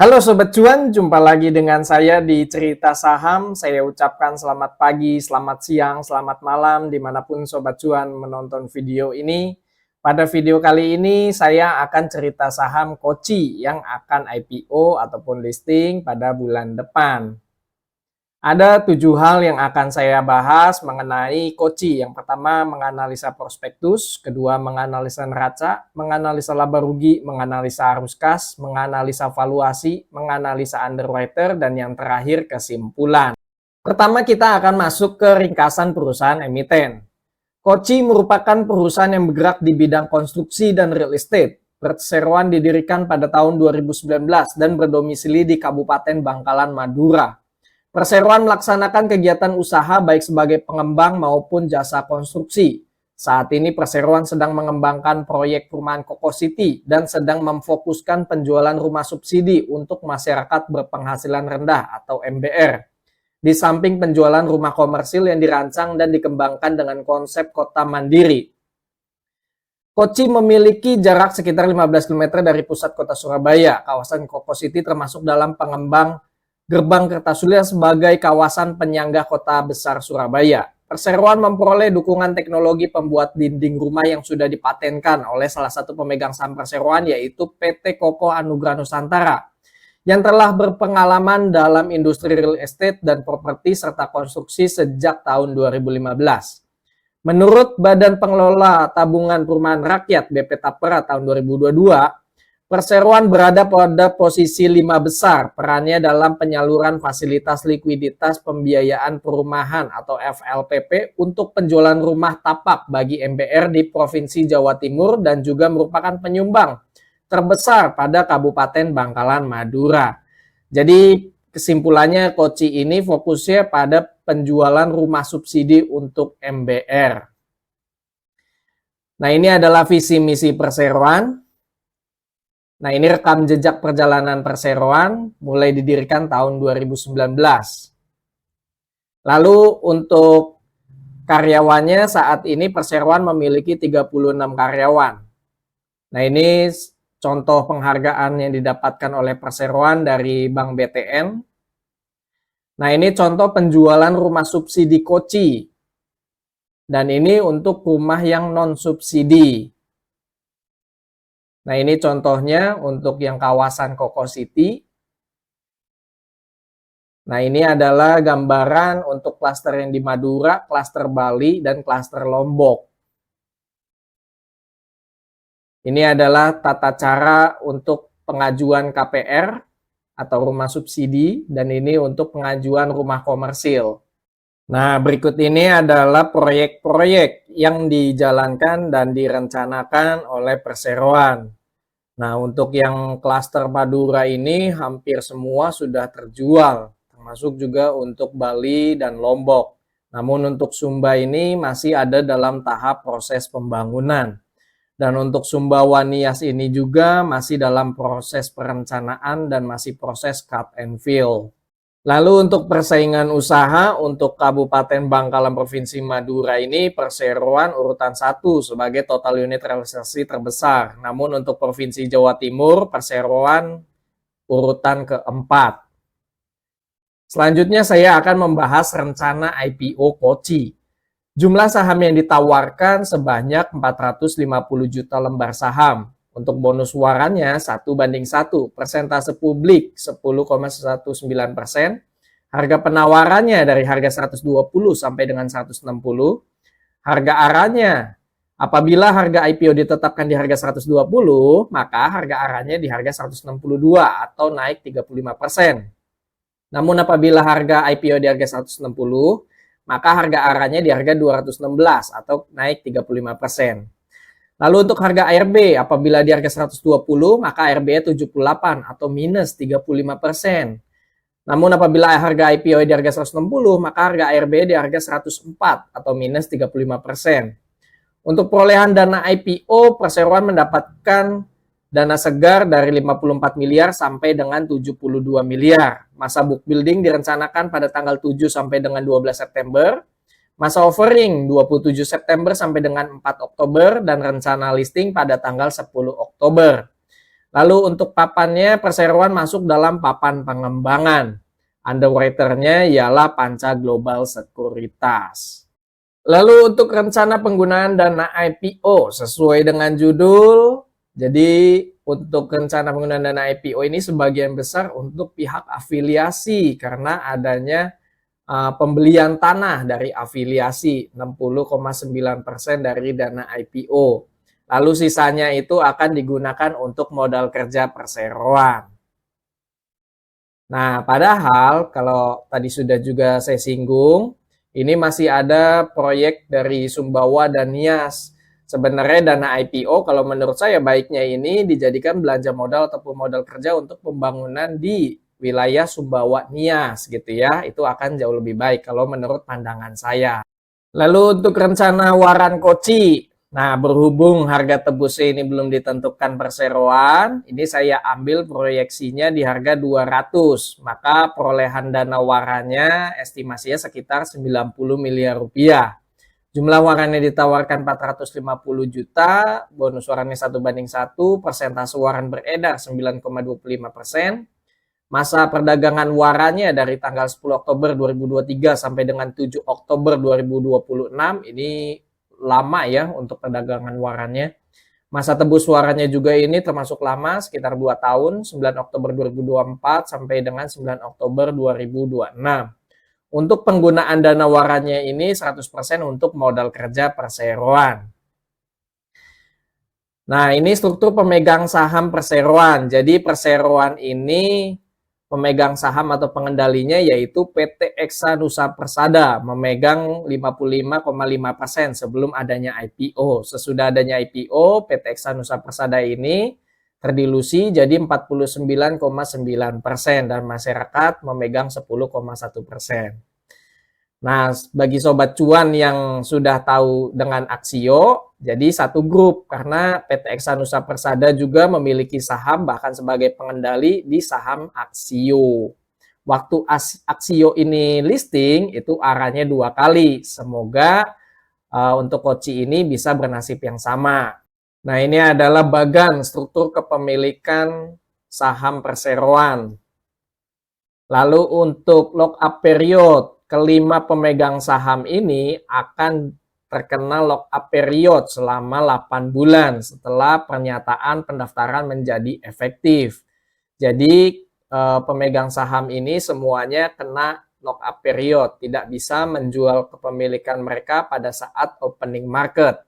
Halo Sobat Cuan, jumpa lagi dengan saya di Cerita Saham. Saya ucapkan selamat pagi, selamat siang, selamat malam, dimanapun Sobat Cuan menonton video ini. Pada video kali ini saya akan cerita saham Koci yang akan IPO ataupun listing pada bulan depan. Ada 7 hal yang akan saya bahas mengenai Koci. Yang pertama, menganalisa prospektus. Kedua, menganalisa neraca, menganalisa laba rugi, menganalisa arus kas, menganalisa valuasi, menganalisa underwriter, dan yang terakhir kesimpulan. Pertama, kita akan masuk ke ringkasan perusahaan emiten. Koci merupakan perusahaan yang bergerak di bidang konstruksi dan real estate. Perseroan didirikan pada tahun 2019 dan berdomisili di Kabupaten Bangkalan, Madura. Perseroan melaksanakan kegiatan usaha baik sebagai pengembang maupun jasa konstruksi. Saat ini Perseroan sedang mengembangkan proyek perumahan Koko City dan sedang memfokuskan penjualan rumah subsidi untuk masyarakat berpenghasilan rendah atau MBR. Di samping penjualan rumah komersil yang dirancang dan dikembangkan dengan konsep kota mandiri. Koci memiliki jarak sekitar 15 km dari pusat kota Surabaya. Kawasan Koko City termasuk dalam pengembang Gerbang Kertasulia sebagai kawasan penyangga kota besar Surabaya. Perseroan memperoleh dukungan teknologi pembuat dinding rumah yang sudah dipatenkan oleh salah satu pemegang saham Perseroan, yaitu PT Koko Anugrah Nusantara, yang telah berpengalaman dalam industri real estate dan properti serta konstruksi sejak tahun 2015. Menurut Badan Pengelola Tabungan Perumahan Rakyat BP Tapera tahun 2022, Perseroan berada pada posisi 5 besar perannya dalam penyaluran fasilitas likuiditas pembiayaan perumahan atau FLPP untuk penjualan rumah tapak bagi MBR di Provinsi Jawa Timur dan juga merupakan penyumbang terbesar pada Kabupaten Bangkalan, Madura. Jadi kesimpulannya Koci ini fokusnya pada penjualan rumah subsidi untuk MBR. Nah, ini adalah visi misi Perseroan. Nah, ini rekam jejak perjalanan Perseroan mulai didirikan tahun 2019. Lalu untuk karyawannya saat ini Perseroan memiliki 36 karyawan. Nah, ini contoh penghargaan yang didapatkan oleh Perseroan dari Bank BTN. Nah, ini contoh penjualan rumah subsidi Koci. Dan ini untuk rumah yang non-subsidi. Nah, ini contohnya untuk yang kawasan Koko City. Nah, ini adalah gambaran untuk klaster yang di Madura, klaster Bali, dan klaster Lombok. Ini adalah tata cara untuk pengajuan KPR atau rumah subsidi, dan ini untuk pengajuan rumah komersil. Nah, berikut ini adalah proyek-proyek yang dijalankan dan direncanakan oleh Perseroan. Nah, untuk yang klaster Madura ini hampir semua sudah terjual, termasuk juga untuk Bali dan Lombok. Namun untuk Sumba ini masih ada dalam tahap proses pembangunan. Dan untuk Sumbawa Nias ini juga masih dalam proses perencanaan dan masih proses cut and fill. Lalu untuk persaingan usaha untuk Kabupaten Bangkalan Provinsi Madura ini Perseroan urutan 1 sebagai total unit realisasi terbesar. Namun untuk Provinsi Jawa Timur Perseroan urutan keempat. Selanjutnya saya akan membahas rencana IPO Koci. Jumlah saham yang ditawarkan sebanyak 450 juta lembar saham. Untuk bonus warannya 1:1, persentase publik 10,19%, harga penawarannya dari harga 120 sampai dengan 160, harga arahnya apabila harga IPO ditetapkan di harga 120, maka harga arahnya di harga 162 atau naik 35%. Namun apabila harga IPO di harga 160, maka harga arahnya di harga 216 atau naik 35%. Lalu untuk harga ARB, apabila di harga 120, maka ARB 78 atau minus 35%. Namun apabila harga IPO di harga 160, maka harga ARB di harga 104 atau minus 35%. Untuk perolehan dana IPO, Perseroan mendapatkan dana segar dari 54 miliar sampai dengan 72 miliar. Masa book building direncanakan pada tanggal 7 sampai dengan 12 September. Masa offering 27 September sampai dengan 4 Oktober dan rencana listing pada tanggal 10 Oktober. Lalu untuk papannya, perseroan masuk dalam papan pengembangan. Underwriter-nya ialah Panca Global Sekuritas. Lalu untuk rencana penggunaan dana IPO sesuai dengan judul, jadi untuk rencana penggunaan dana IPO ini sebagian besar untuk pihak afiliasi karena adanya pembelian tanah dari afiliasi 60,9% dari dana IPO. Lalu sisanya itu akan digunakan untuk modal kerja perseroan. Nah, padahal kalau tadi sudah juga saya singgung, ini masih ada proyek dari Sumbawa dan Nias. Sebenarnya dana IPO kalau menurut saya baiknya ini dijadikan belanja modal ataupun modal kerja untuk pembangunan di wilayah Sumbawa Nias gitu ya. Itu akan jauh lebih baik kalau menurut pandangan saya. Lalu untuk rencana Waran Koci, nah berhubung harga tebusnya ini belum ditentukan perseroan, ini saya ambil proyeksinya di harga 200, maka perolehan dana warannya estimasinya sekitar 90 miliar rupiah. Jumlah warannya ditawarkan 450 juta, bonus warannya 1:1, persentase waran beredar 9,25%, masa perdagangan warannya dari tanggal 10 Oktober 2023 sampai dengan 7 Oktober 2026. Ini lama ya untuk perdagangan warannya. Masa tebus warannya juga ini termasuk lama, sekitar 2 tahun, 9 Oktober 2024 sampai dengan 9 Oktober 2026. Untuk penggunaan dana warannya ini 100% untuk modal kerja perseroan. Nah, ini struktur pemegang saham perseroan. Jadi perseroan ini pemegang saham atau pengendalinya yaitu PT Eksanusa Persada memegang 55,5% sebelum adanya IPO. Sesudah adanya IPO, PT Eksanusa Persada ini terdilusi jadi 49,9% dan masyarakat memegang 10,1%. Nah, bagi sobat cuan yang sudah tahu dengan Aksio, jadi satu grup karena PT Eksanusa Persada juga memiliki saham bahkan sebagai pengendali di saham Aksio. Waktu Aksio ini listing itu arahnya 2 kali. Semoga untuk Koci ini bisa bernasib yang sama. Nah, ini adalah bagan struktur kepemilikan saham perseroan. Lalu untuk lock up period, kelima pemegang saham ini akan terkena lock up period selama 8 bulan setelah pernyataan pendaftaran menjadi efektif. Jadi pemegang saham ini semuanya kena lock up period, tidak bisa menjual kepemilikan mereka pada saat opening market.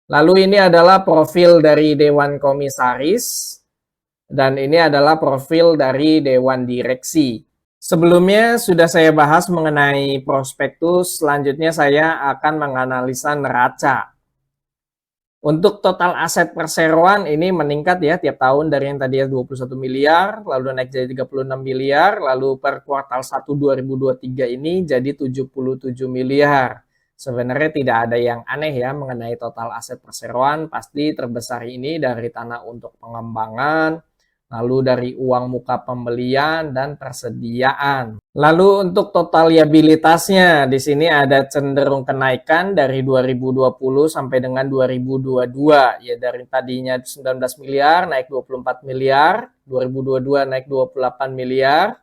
Lalu ini adalah profil dari Dewan Komisaris dan ini adalah profil dari Dewan Direksi. Sebelumnya sudah saya bahas mengenai prospektus, selanjutnya saya akan menganalisa neraca. Untuk total aset perseroan ini meningkat ya tiap tahun dari yang tadinya 21 miliar, lalu naik jadi 36 miliar, lalu per kuartal 1 2023 ini jadi 77 miliar. Sebenarnya tidak ada yang aneh ya mengenai total aset perseroan, pasti terbesar ini dari tanah untuk pengembangan, lalu dari uang muka pembelian dan persediaan. Lalu untuk total liabilitasnya, di sini ada cenderung kenaikan dari 2020 sampai dengan 2022. Ya dari tadinya 19 miliar naik 24 miliar, 2022 naik 28 miliar.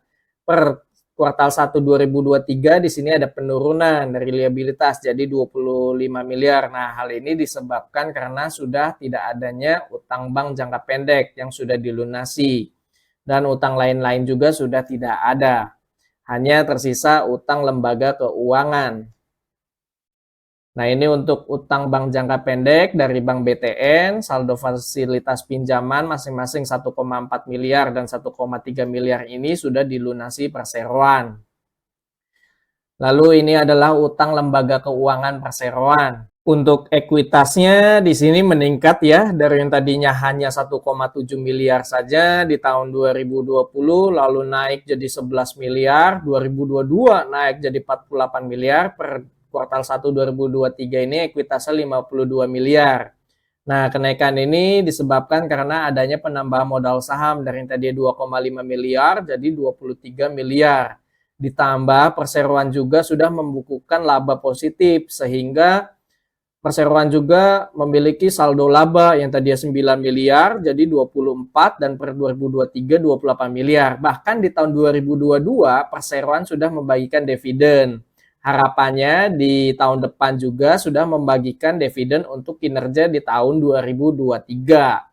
Per kuartal 1 2023 di sini ada penurunan dari liabilitas jadi 25 miliar. Nah, hal ini disebabkan karena sudah tidak adanya utang bank jangka pendek yang sudah dilunasi dan utang lain-lain juga sudah tidak ada. Hanya tersisa utang lembaga keuangan. Nah, ini untuk utang bank jangka pendek dari Bank BTN, saldo fasilitas pinjaman masing-masing 1,4 miliar dan 1,3 miliar ini sudah dilunasi perseroan. Lalu ini adalah utang lembaga keuangan perseroan. Untuk ekuitasnya di sini meningkat ya, dari yang tadinya hanya 1,7 miliar saja di tahun 2020, lalu naik jadi 11 miliar, 2022 naik jadi 48 miliar, per kuartal 1 2023 ini ekuitasnya 52 miliar. Nah, kenaikan ini disebabkan karena adanya penambahan modal saham dari yang tadi 2,5 miliar jadi 23 miliar. Ditambah perseroan juga sudah membukukan laba positif sehingga Perseroan juga memiliki saldo laba yang tadinya 9 miliar jadi 24 dan per 2023 28 miliar. Bahkan di tahun 2022 Perseroan sudah membagikan dividen. Harapannya di tahun depan juga sudah membagikan dividen untuk kinerja di tahun 2023.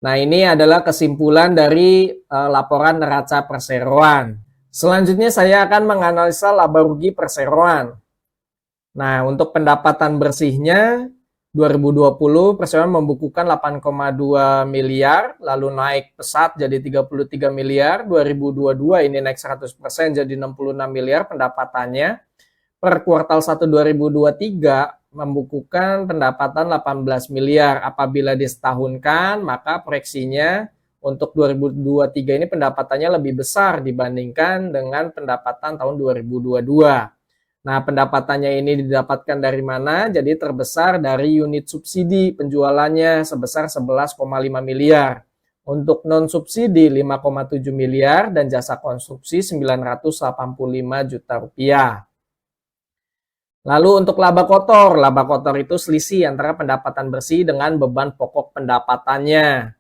Nah, ini adalah kesimpulan dari laporan neraca perseroan. Selanjutnya saya akan menganalisa laba rugi perseroan. Nah, untuk pendapatan bersihnya 2020 Perseroan membukukan 8,2 miliar, lalu naik pesat jadi 33 miliar. 2022 ini naik 100% jadi 66 miliar pendapatannya. Per kuartal 1 2023 membukukan pendapatan 18 miliar. Apabila disetahunkan, maka proyeksinya untuk 2023 ini pendapatannya lebih besar dibandingkan dengan pendapatan tahun 2022. Nah, pendapatannya ini didapatkan dari mana? Jadi terbesar dari unit subsidi penjualannya sebesar 11,5 miliar. Untuk non-subsidi 5,7 miliar dan jasa konstruksi 985 juta rupiah. Lalu untuk laba kotor itu selisih antara pendapatan bersih dengan beban pokok pendapatannya.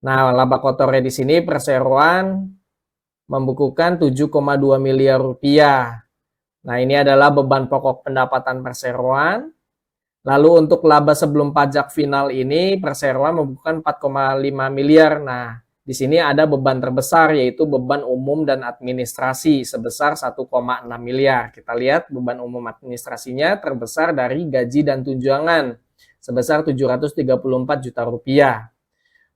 Nah, laba kotornya di sini Perseroan membukukan 7,2 miliar rupiah. Nah, ini adalah beban pokok pendapatan Perseroan. Lalu untuk laba sebelum pajak final ini Perseroan membukukan 4,5 miliar. Nah, di sini ada beban terbesar yaitu beban umum dan administrasi sebesar 1,6 miliar. Kita lihat beban umum administrasinya terbesar dari gaji dan tunjangan sebesar 734 juta rupiah.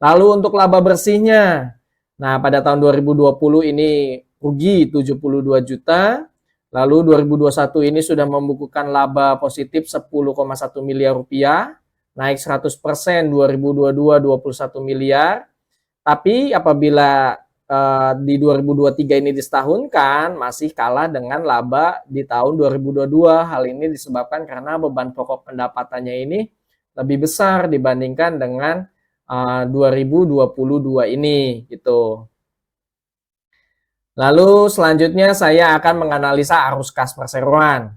Lalu untuk laba bersihnya, nah pada tahun 2020 ini rugi 72 juta. Lalu 2021 ini sudah membukukan laba positif 10,1 miliar rupiah, naik 100%, 2022 21 miliar. Tapi apabila di 2023 ini disetahunkan masih kalah dengan laba di tahun 2022. Hal ini disebabkan karena beban pokok pendapatannya ini lebih besar dibandingkan dengan 2022 ini gitu. Lalu selanjutnya saya akan menganalisa arus kas Perseroan.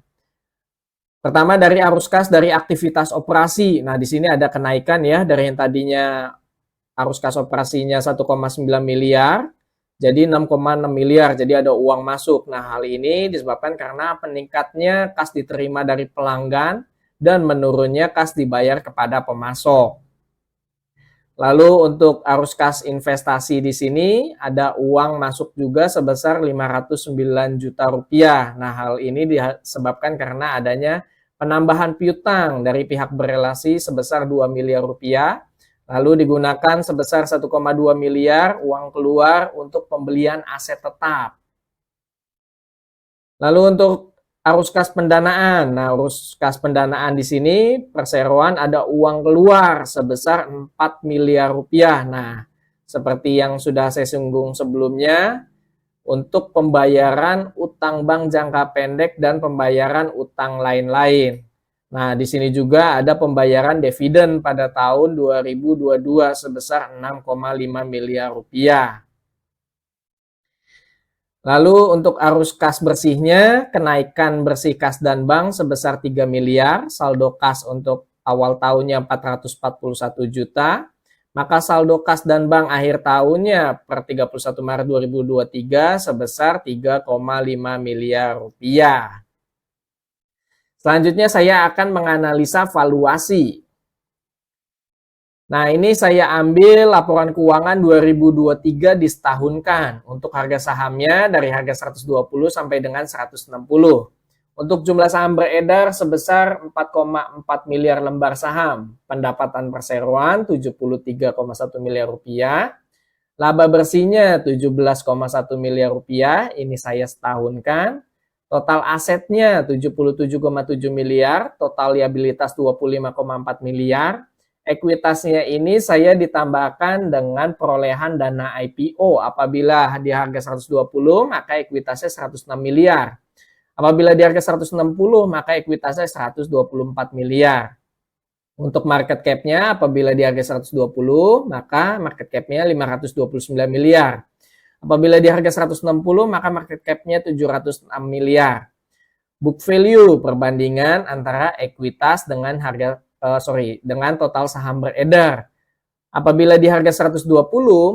Pertama dari arus kas dari aktivitas operasi. Nah, di sini ada kenaikan ya dari yang tadinya arus kas operasinya 1,9 miliar jadi 6,6 miliar. Jadi ada uang masuk. Nah, hal ini disebabkan karena peningkatnya kas diterima dari pelanggan dan menurunnya kas dibayar kepada pemasok. Lalu untuk arus kas investasi di sini ada uang masuk juga sebesar 509 juta rupiah. Nah, hal ini disebabkan karena adanya penambahan piutang dari pihak berelasi sebesar 2 miliar rupiah. Lalu digunakan sebesar 1,2 miliar uang keluar untuk pembelian aset tetap. Lalu untuk arus kas pendanaan. Nah, arus kas pendanaan di sini Perseroan ada uang keluar sebesar 4 miliar rupiah. Nah, seperti yang sudah saya singgung sebelumnya, untuk pembayaran utang bank jangka pendek dan pembayaran utang lain-lain. Nah, di sini juga ada pembayaran dividen pada tahun 2022 sebesar 6,5 miliar rupiah. Lalu untuk arus kas bersihnya, kenaikan bersih kas dan bank sebesar 3 miliar, saldo kas untuk awal tahunnya 441 juta, maka saldo kas dan bank akhir tahunnya per 31 Maret 2023 sebesar 3,5 miliar rupiah. Selanjutnya saya akan menganalisa valuasi. Nah, ini saya ambil laporan keuangan 2023 disetahunkan. Untuk harga sahamnya dari harga 120 sampai dengan 160. Untuk jumlah saham beredar sebesar 4,4 miliar lembar saham. Pendapatan Perseroan 73,1 miliar rupiah. Laba bersihnya 17,1 miliar rupiah. Ini saya setahunkan. Total asetnya 77,7 miliar. Total liabilitas 25,4 miliar. Ekuitasnya ini saya ditambahkan dengan perolehan dana IPO. Apabila di harga 120 maka ekuitasnya 106 miliar. Apabila di harga 160 maka ekuitasnya 124 miliar. Untuk market cap-nya apabila di harga 120 maka market cap-nya 529 miliar. Apabila di harga 160 maka market cap-nya 706 miliar. Book value, perbandingan antara ekuitas dengan dengan total saham beredar. Apabila di harga 120,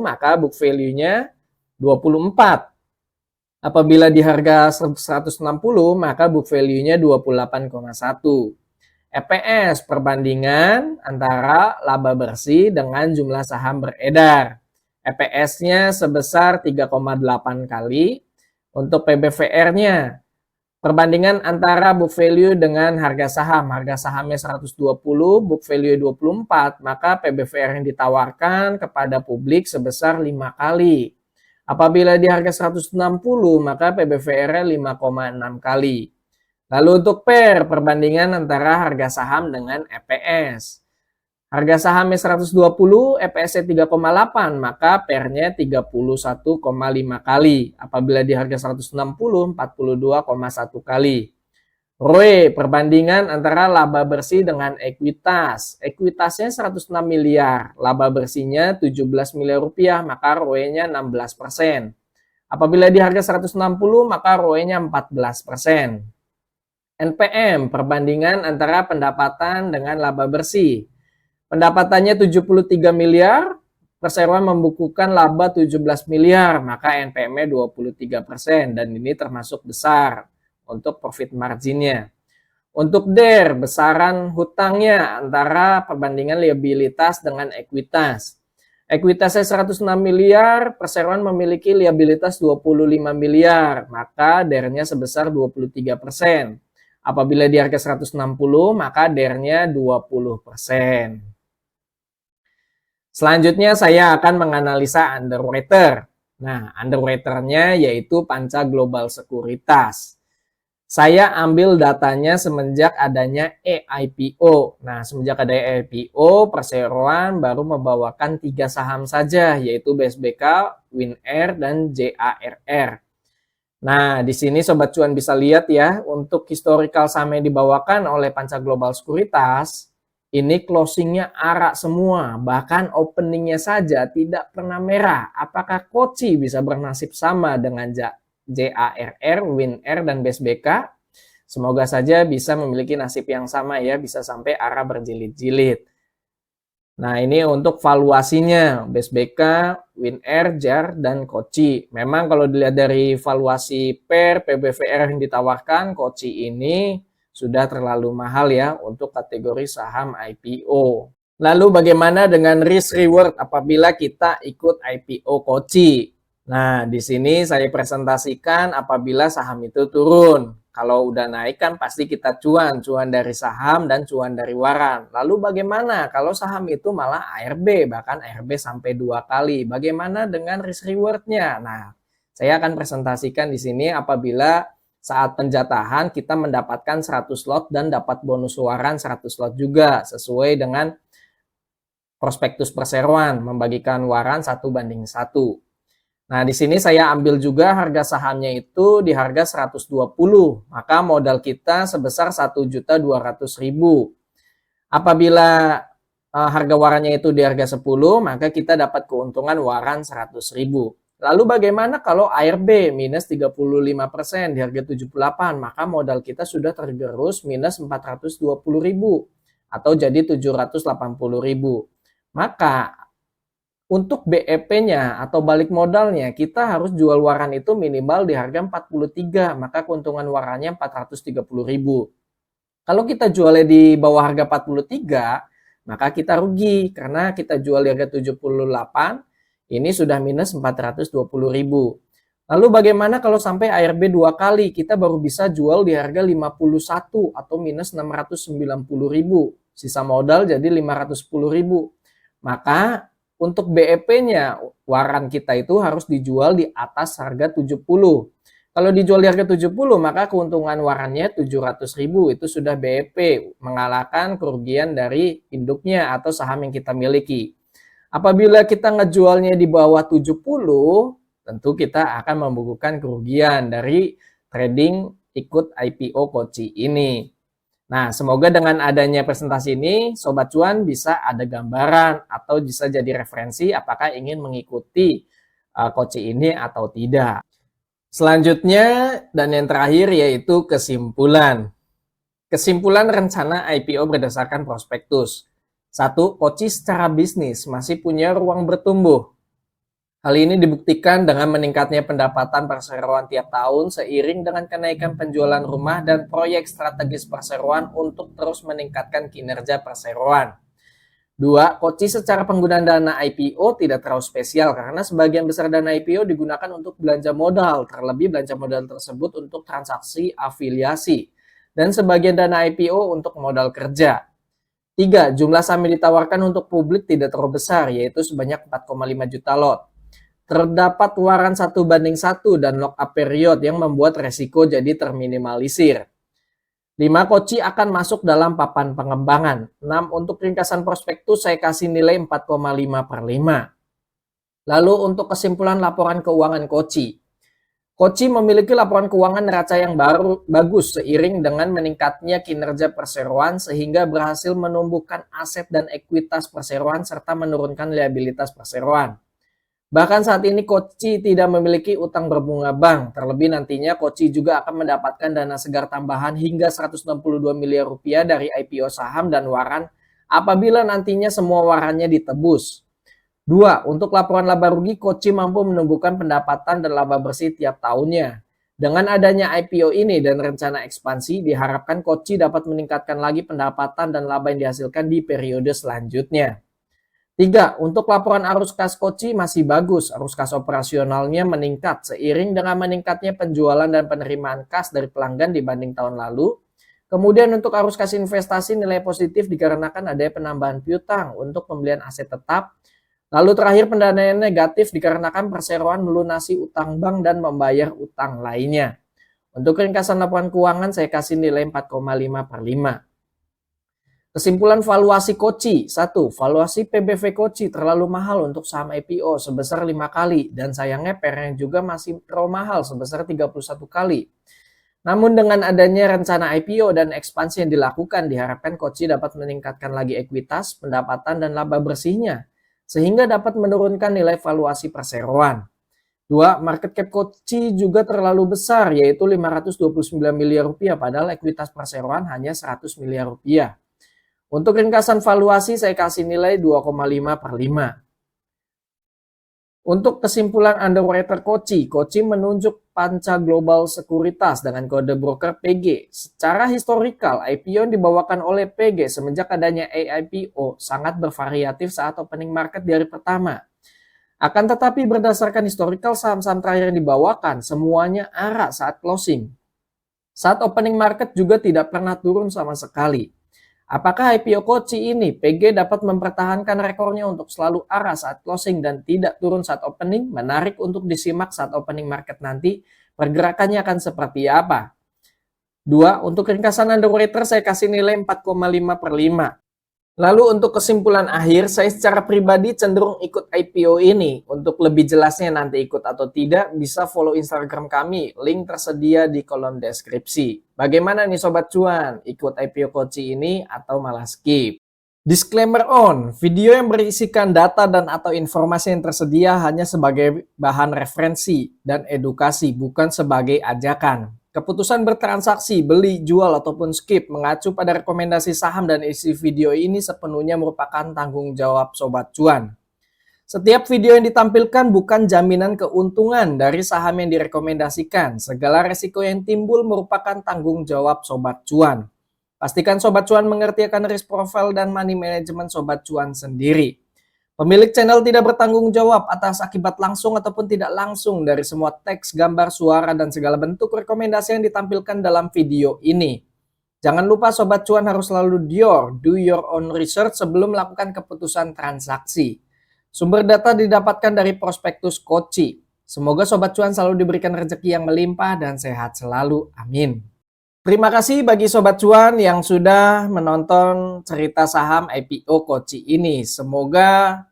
maka book value-nya 24. Apabila di harga 160, maka book value-nya 28,1. EPS, perbandingan antara laba bersih dengan jumlah saham beredar. EPS-nya sebesar 3,8 kali. Untuk PBVR-nya, perbandingan antara book value dengan harga saham. Harga sahamnya 120, book value 24, maka PBVR yang ditawarkan kepada publik sebesar 5 kali. Apabila di harga 160, maka PBVR-nya 5,6 kali. Lalu untuk PER, perbandingan antara harga saham dengan EPS. Harga sahamnya 120, EPS-nya 3,8, maka PER-nya 31,5 kali. Apabila di harga 160, 42,1 kali. ROE, perbandingan antara laba bersih dengan ekuitas. Ekuitasnya 106 miliar, laba bersihnya 17 miliar rupiah, maka ROE-nya 16%. Apabila di harga 160, maka ROE-nya 14%. NPM, perbandingan antara pendapatan dengan laba bersih. Pendapatannya 73 miliar, perseroan membukukan laba 17 miliar, maka NPM-nya 23%, dan ini termasuk besar untuk profit marginnya. Untuk DER, besaran hutangnya antara perbandingan liabilitas dengan ekuitas. Ekuitasnya 106 miliar, perseroan memiliki liabilitas 25 miliar, maka DER-nya sebesar 23%. Apabila di harga 160, maka DER-nya 20%. Selanjutnya saya akan menganalisa underwriter. Nah, underwriter-nya yaitu Panca Global Sekuritas. Saya ambil datanya semenjak adanya EIPO. Nah, semenjak ada EIPO, perseroan baru membawakan 3 saham saja, yaitu BSBK, WinAir, dan JARR. Nah, di sini Sobat Cuan bisa lihat ya, untuk historical saham yang dibawakan oleh Panca Global Sekuritas, ini closingnya arak semua, bahkan openingnya saja tidak pernah merah. Apakah Koci bisa bernasib sama dengan JARR, WinAir, dan BSBK? Semoga saja bisa memiliki nasib yang sama ya, bisa sampai arah berjilid-jilid. Nah, ini untuk valuasinya, BSBK, WinAir, JAR, dan Koci. Memang kalau dilihat dari valuasi PER, PBVR yang ditawarkan, Koci ini sudah terlalu mahal ya untuk kategori saham IPO. Lalu bagaimana dengan risk reward apabila kita ikut IPO Koci? Nah, di sini saya presentasikan apabila saham itu turun. Kalau udah naik kan pasti kita cuan dari saham dan cuan dari waran. Lalu bagaimana kalau saham itu malah ARB, bahkan ARB sampai 2 kali. Bagaimana dengan risk reward-nya? Nah, saya akan presentasikan di sini apabila saat penjatahan kita mendapatkan 100 lot dan dapat bonus waran 100 lot juga sesuai dengan prospektus perseroan membagikan waran 1:1. Nah, di sini saya ambil juga harga sahamnya itu di harga 120, maka modal kita sebesar 1.200.000. Apabila harga warannya itu di harga 10, maka kita dapat keuntungan waran 100.000. Lalu bagaimana kalau ARB minus 35% di harga 78, maka modal kita sudah tergerus minus 420.000 atau jadi 780.000. Maka untuk BEP-nya atau balik modalnya, kita harus jual waran itu minimal di harga 43, maka keuntungan warannya 430.000. Kalau kita jualnya di bawah harga 43, maka kita rugi karena kita jual di harga 78, ini sudah minus 420.000. Lalu bagaimana kalau sampai ARB 2 kali, kita baru bisa jual di harga 51 atau minus 690.000. Sisa modal jadi 510.000. Maka untuk BEP-nya, waran kita itu harus dijual di atas harga 70. Kalau dijual di harga 70, maka keuntungan warannya 700.000. Itu sudah BEP, mengalahkan kerugian dari induknya atau saham yang kita miliki. Apabila kita ngejualnya di bawah 70, tentu kita akan membukukan kerugian dari trading ikut IPO Koci ini. Nah, semoga dengan adanya presentasi ini, Sobat Cuan bisa ada gambaran atau bisa jadi referensi apakah ingin mengikuti Koci ini atau tidak. Selanjutnya dan yang terakhir yaitu kesimpulan. Kesimpulan rencana IPO berdasarkan prospektus. 1. Koci secara bisnis masih punya ruang bertumbuh. Hal ini dibuktikan dengan meningkatnya pendapatan perseroan tiap tahun seiring dengan kenaikan penjualan rumah dan proyek strategis perseroan untuk terus meningkatkan kinerja perseroan. 2. Koci secara penggunaan dana IPO tidak terlalu spesial karena sebagian besar dana IPO digunakan untuk belanja modal, terlebih belanja modal tersebut untuk transaksi afiliasi, dan sebagian dana IPO untuk modal kerja. 3. Jumlah saham yang ditawarkan untuk publik tidak terlalu besar, yaitu sebanyak 4,5 juta lot. Terdapat waran 1:1 dan lock-up period yang membuat resiko jadi terminimalisir. 5. Koci akan masuk dalam papan pengembangan. 6. Untuk ringkasan prospektus saya kasih nilai 4,5/5. Lalu untuk kesimpulan laporan keuangan Koci. Koci memiliki laporan keuangan neraca yang bagus seiring dengan meningkatnya kinerja perseroan sehingga berhasil menumbuhkan aset dan ekuitas perseroan serta menurunkan liabilitas perseroan. Bahkan saat ini Koci tidak memiliki utang berbunga bank, terlebih nantinya Koci juga akan mendapatkan dana segar tambahan hingga 162 miliar rupiah dari IPO saham dan waran apabila nantinya semua warannya ditebus. 2. Untuk laporan laba rugi, Koci mampu menumbuhkan pendapatan dan laba bersih tiap tahunnya. Dengan adanya IPO ini dan rencana ekspansi, diharapkan Koci dapat meningkatkan lagi pendapatan dan laba yang dihasilkan di periode selanjutnya. 3. Untuk laporan arus kas Koci masih bagus, arus kas operasionalnya meningkat seiring dengan meningkatnya penjualan dan penerimaan kas dari pelanggan dibanding tahun lalu. Kemudian untuk arus kas investasi nilai positif dikarenakan adanya penambahan piutang untuk pembelian aset tetap. Lalu terakhir pendanaan negatif dikarenakan perseroan melunasi utang bank dan membayar utang lainnya. Untuk ringkasan laporan keuangan saya kasih nilai 4,5/5. Kesimpulan valuasi Koci. 1. Valuasi PBV Koci terlalu mahal untuk saham IPO sebesar 5 kali dan sayangnya PR-nya juga masih terlalu mahal sebesar 31 kali. Namun dengan adanya rencana IPO dan ekspansi yang dilakukan diharapkan Koci dapat meningkatkan lagi ekuitas, pendapatan dan laba bersihnya sehingga dapat menurunkan nilai valuasi perseroan. 2. Market cap Koci juga terlalu besar yaitu 529 miliar rupiah padahal ekuitas perseroan hanya 100 miliar rupiah. Untuk ringkasan valuasi saya kasih nilai 2,5/5. Untuk kesimpulan underwriter Koci, Koci menunjuk Panca Global Sekuritas dengan kode broker PG. Secara historikal, IPO yang dibawakan oleh PG semenjak adanya AIPO sangat bervariatif saat opening market di hari pertama. Akan tetapi berdasarkan historikal saham-saham terakhir yang dibawakan, semuanya arah saat closing. Saat opening market juga tidak pernah turun sama sekali. Apakah IPO Koci ini PG dapat mempertahankan rekornya untuk selalu arah saat closing dan tidak turun saat opening? Menarik untuk disimak saat opening market nanti. Pergerakannya akan seperti apa? 2. Untuk ringkasan underwriter saya kasih nilai 4,5/5. Lalu untuk kesimpulan akhir, saya secara pribadi cenderung ikut IPO ini. Untuk lebih jelasnya nanti ikut atau tidak, bisa follow Instagram kami. Link tersedia di kolom deskripsi. Bagaimana nih Sobat Cuan? Ikut IPO Koci ini atau malah skip? Disclaimer on, video yang berisikan data dan atau informasi yang tersedia hanya sebagai bahan referensi dan edukasi, bukan sebagai ajakan. Keputusan bertransaksi, beli, jual, ataupun skip mengacu pada rekomendasi saham dan isi video ini sepenuhnya merupakan tanggung jawab Sobat Cuan. Setiap video yang ditampilkan bukan jaminan keuntungan dari saham yang direkomendasikan. Segala resiko yang timbul merupakan tanggung jawab Sobat Cuan. Pastikan Sobat Cuan mengerti akan risk profile dan money management Sobat Cuan sendiri. Pemilik channel tidak bertanggung jawab atas akibat langsung ataupun tidak langsung dari semua teks, gambar, suara, dan segala bentuk rekomendasi yang ditampilkan dalam video ini. Jangan lupa Sobat Cuan harus selalu do your own research sebelum melakukan keputusan transaksi. Sumber data didapatkan dari prospektus Koci. Semoga Sobat Cuan selalu diberikan rezeki yang melimpah dan sehat selalu. Amin. Terima kasih bagi Sobat Cuan yang sudah menonton cerita saham IPO Koci ini. Semoga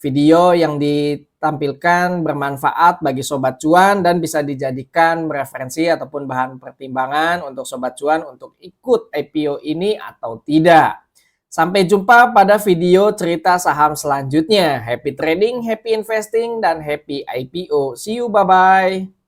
video yang ditampilkan bermanfaat bagi Sobat Cuan dan bisa dijadikan referensi ataupun bahan pertimbangan untuk Sobat Cuan untuk ikut IPO ini atau tidak. Sampai jumpa pada video cerita saham selanjutnya. Happy trading, happy investing, dan happy IPO. See you, bye-bye.